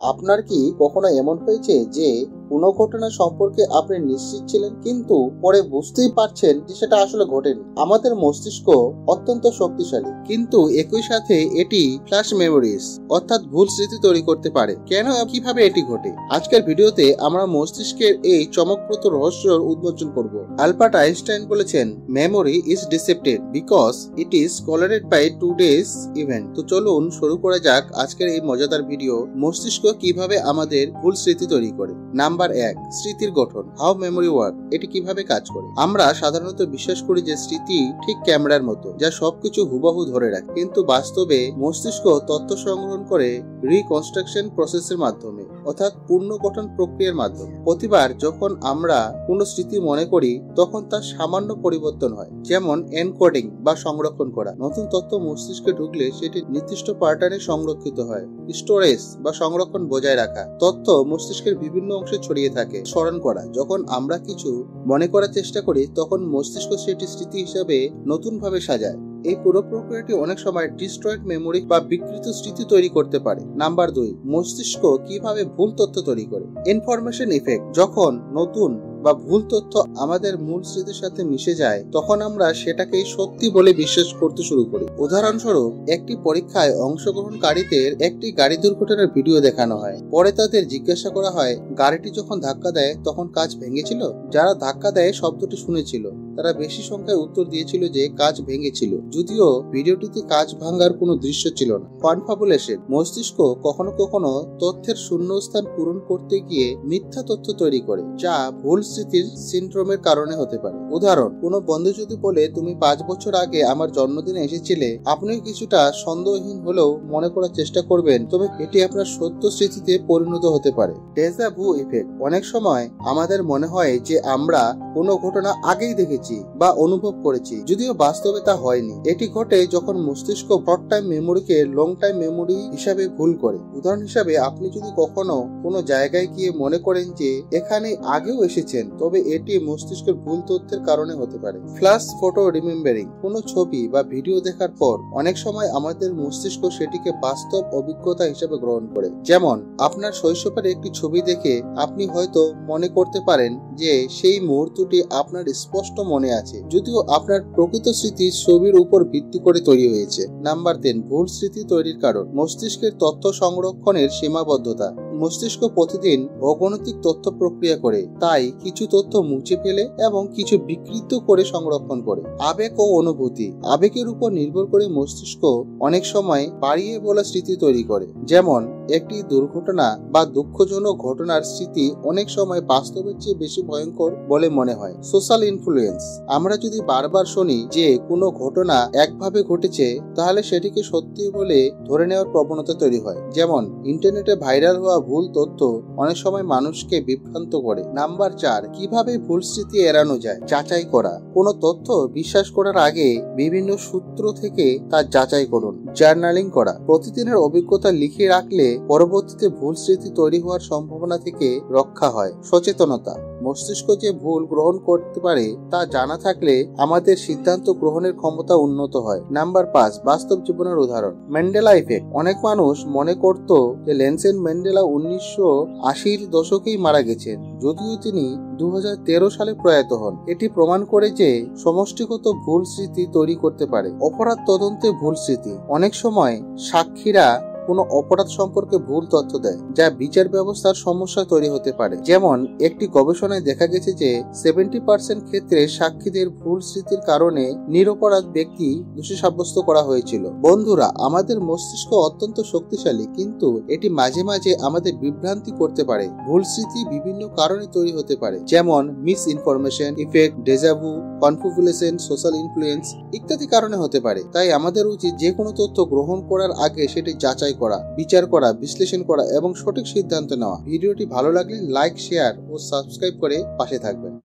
আপনার কি কখনো এমন হয়েছে যে কোনো ঘটনা সম্পর্কে আপনি নিশ্চিত ছিলেন কিন্তু পরে বুঝতেই পারছেন যে সেটা আসলে ঘটেনি? আমাদের মস্তিষ্ক অত্যন্ত শক্তিশালী, কিন্তু একই সাথে এটি ফ্ল্যাশ মেমোরিজ অর্থাৎ ভুল স্মৃতি তৈরি করতে পারে। কেন, কিভাবে এটি ঘটে? আজকের ভিডিওতে আমরা মস্তিষ্কের এই চমকপ্রদ রহস্যের উন্মোচন করব। আলবার্ট আইনস্টাইন বলেছেন, memory is deceptive because it is coloured by today's event. তো চলুন শুরু করা যাক আজকের এই মজাদার ভিডিও, মস্তিষ্ক কিভাবে আমাদের ভুল স্মৃতি তৈরি করে। নাম্বার 1, স্মৃতির গঠন। How memory work. এটি কিভাবে কাজ করে? আমরা সাধারণত বিশ্বাস করি যে স্মৃতি ঠিক ক্যামেরার মতো, যা সবকিছু হুবহু ধরে রাখে, কিন্তু বাস্তবে মস্তিষ্ক তথ্য সংগ্রহণ করে রিকনস্ট্রাকশন প্রসেসের মাধ্যমে, অর্থাৎ পুনর্গঠন প্রক্রিয়ার মাধ্যমে। প্রতিবার যখন আমরা কোনো স্মৃতি মনে করি তখন তার সামান্য পরিবর্তন হয়, যেমন এনকোডিং বা সংরক্ষণ করা। নতুন তথ্য মস্তিষ্কে ঢুকলে সেটি নির্দিষ্ট প্যাটার্নে সংরক্ষিত হয়। স্টোরেজ বা সংরক্ষণ বজায় রাখা। তথ্য মস্তিষ্কের বিভিন্ন অংশে ছড়িয়ে থাকে। স্মরণ করা। যখন আমরা কিছু মনে করার চেষ্টা করি তখন মস্তিষ্ক সেটি স্মৃতি হিসেবে নতুন ভাবে সাজায়। এই পুরো প্রক্রিয়াটি অনেক সময় ডিস্ট্রয়েড মেমোরি বা বিকৃত স্মৃতি তৈরি করতে পারে। নাম্বার 2, মস্তিষ্ক কিভাবে ভুল তথ্য তৈরি করে। Information effect. যখন নতুন বা ভুল তথ্য আমাদের মূল স্মৃতির সাথে মিশে যায় তখন আমরা সেটাকেই সত্যি বলে বিশ্বাস করতে শুরু করি। উদাহরণস্বরূপ, একটি পরীক্ষায় অংশগ্রহণকারীদের একটি গাড়ি দুর্ঘটনার ভিডিও দেখানো হয়। পরে তাদের জিজ্ঞাসা করা হয়, গাড়িটি যখন ধাক্কা দেয় তখন কাঁচ ভেঙেছিল? যারা ধাক্কা দেয় শব্দটি শুনেছিল তারা বেশি সংখ্যায় উত্তর দিয়েছিল যে কাঁচ ভেঙেছিল, যদিও ভিডিওটিতে কাঁচ ভাঙার কোনো দৃশ্য ছিল না। কনফাবুলেশন। মস্তিষ্ক কখনো কখনো তথ্যের শূন্যস্থান পূরণ করতে গিয়ে মিথ্যা তথ্য তৈরি করে, যা ভুল স্মৃতির সিনড্রোমের কারণে হতে পারে। উদাহরণ, কোনো বন্ধু যদি বলে, তুমি 5 বছর আগে আমার জন্মদিনে এসেছিলে, আপনিও কিছুটা সন্দেহহীন হলেও মনে করার চেষ্টা করবেন, তবে এটি আপনার সত্য স্মৃতিতে পরিণত হতে পারে। ডেজা ভু ইফেক্ট। অনেক সময় আমাদের মনে হয় যে আমরা কোনো ঘটনা আগেই দেখেছি বা অনুভব করেছি, যদিও বাস্তবে তা হয়নি। এটি ঘটে যখন মস্তিষ্ক শর্ট টাইম মেমোরিকে লং টাইম মেমোরি হিসাবে ভুল করে। উদাহরণ হিসাবে, আপনি যদি কখনো কোনো জায়গায় গিয়ে মনে করেন যে এখানে আগেও এসেছেন, তবে এটি মস্তিষ্কের ভুল তথ্যের কারণে হতে পারে। Flash photo remembering. কোনো ছবি বা ভিডিও দেখার পর অনেক সময় আমাদের মস্তিষ্ক সেটিকে বাস্তব অভিজ্ঞতা হিসেবে গ্রহণ করে। যেমন, আপনার শৈশবের একটি ছবি দেখে আপনি হয়তো মনে করতে পারেন যে সেই মুহূর্তটি আপনার স্পষ্ট মনে আছে, যদিও আপনার প্রকৃত স্মৃতি ছবির উপর ভিত্তি করে তৈরি হয়েছে। নাম্বার 3, ভুল স্মৃতি তৈরির কারণ। মস্তিষ্কের তথ্য সংরক্ষণের সীমাবদ্ধতা। মস্তিষ্ক প্রতিদিন অগণিত তথ্য প্রক্রিয়া করে, তাই কিছু তথ্য মুছে ফেলে এবং কিছু বিকৃত করে সংরক্ষণ করে। আবেগ ও অনুভূতি। আবেগের উপর নির্ভর করে মস্তিষ্ক অনেক সময় বাড়িয়ে বলা স্মৃতি তৈরি করে। যেমন, একটি দুর্ঘটনা বা দুঃখজনক ঘটনার স্মৃতি অনেক সময় বাস্তবের চেয়ে বেশি ভয়ঙ্কর বলে মনে হয়। Social influence. আমরা যদি বারবার শুনি যে কোনো ঘটনা একভাবে ঘটেছে, তাহলে সেটিকে সত্যি বলে ধরে নেওয়ার প্রবণতা তৈরি হয়। যেমন, ইন্টারনেটে ভাইরাল হওয়া ভুল তথ্য অনেক সময় মানুষকে বিভ্রান্ত করে। নাম্বার 4, কিভাবে ভুল স্মৃতি এড়ানো যায়। যাচাই করা। কোনো তথ্য বিশ্বাস করার আগে বিভিন্ন সূত্র থেকে তা যাচাই করুন। জার্নালিং করা। প্রতিদিনের অভিজ্ঞতা লিখে রাখলে পরবর্তীতে ভুল স্মৃতি তৈরি হওয়ার সম্ভাবনা থেকে রক্ষা হয়। সচেতনতা। মস্তিষ্ক যে ভুল গ্রহণ করতে পারে তা জানা থাকলে আমাদের সিদ্ধান্ত গ্রহণের ক্ষমতা উন্নত হয়। নাম্বার 5, বাস্তব জীবনের উদাহরণ। Mandela effect. অনেক মানুষ মনে করত যে নেলসন ম্যান্ডেলা 1980-র দশকেই মারা গেছেন, যদিও তিনি 2013 সালে প্রয়াত হন। এটি প্রমাণ করে যে সমষ্টিগত ভুল স্মৃতি তৈরি করতে পারে। অপরাধ তদন্তে ভুল স্মৃতি। অনেক সময় সাক্ষীরা কোনো অপরাধ সম্পর্কে ভুল তথ্য দেয়, যা বিচার ব্যবস্থার সমস্যা তৈরি হতে পারে। যেমন, একটি গবেষণায় দেখা গেছে যে 70% ক্ষেত্রে সাক্ষীদের ভুল স্মৃতির কারণে নিরপরাধ ব্যক্তি দোষী সাব্যস্ত করা হয়েছিল। বন্ধুরা, আমাদের মস্তিষ্ক অত্যন্ত শক্তিশালী, কিন্তু এটি মাঝে মাঝে আমাদের বিভ্রান্তি করতে পারে। ভুল স্মৃতি বিভিন্ন কারণে তৈরি হতে পারে, যেমন misinformation effect, deja vu, confabulation, social influence ইত্যাদি কারণে হতে পারে। তাই আমাদের উচিত যে কোনো তথ্য গ্রহণ করার আগে সেটি যাচাই করা, বিচার করা, বিশ্লেষণ করা এবং সঠিক সিদ্ধান্ত নেওয়া। ভিডিওটি ভালো লাগলে লাইক, শেয়ার ও সাবস্ক্রাইব করে পাশে থাকবেন।